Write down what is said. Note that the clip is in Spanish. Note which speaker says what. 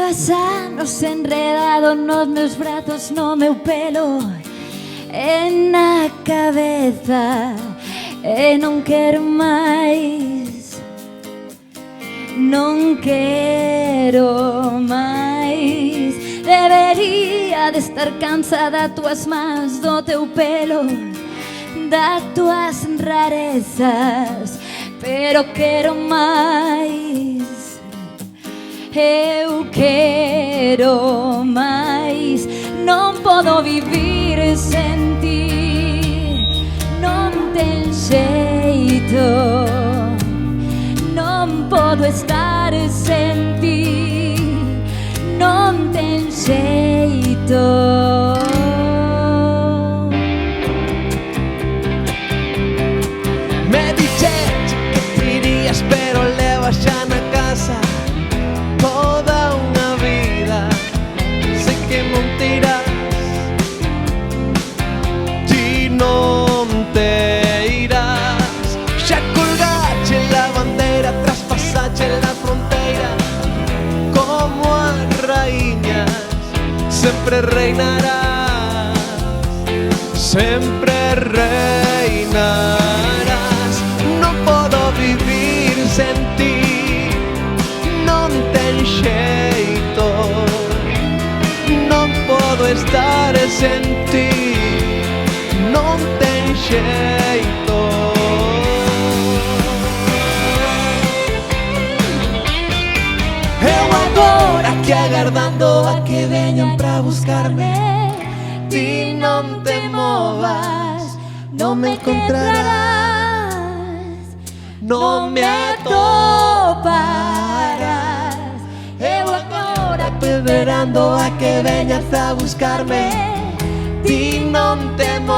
Speaker 1: Pasamos enredados nos meus brazos, no meu pelo e na cabeza. E non quero máis, non quero máis. Debería de estar cansada tuas mans, do teu pelo, das tuas rarezas, pero quero máis. Eu quero máis. Non podo vivir sen ti, non ten xeito. Non podo estar sen ti, non ten xeito.
Speaker 2: Me dixeche que te irías, pero levas xa na casa toda unha vida. Sei que non te irás, ti non te irás. Xa colgache la bandeira, traspasache la fronteira. Como as raíñas sempre reinarás, sempre reinarás. Non podo vivir sen ti, non ten xeito. Non podo estar sen ti, non ten xeito. Eu agora que agardando a que veñan pra buscarme, ti non te movas, non me encontrarás, non me atoparás. Eu agora esperando a que veñas a buscarme, ti non te movas.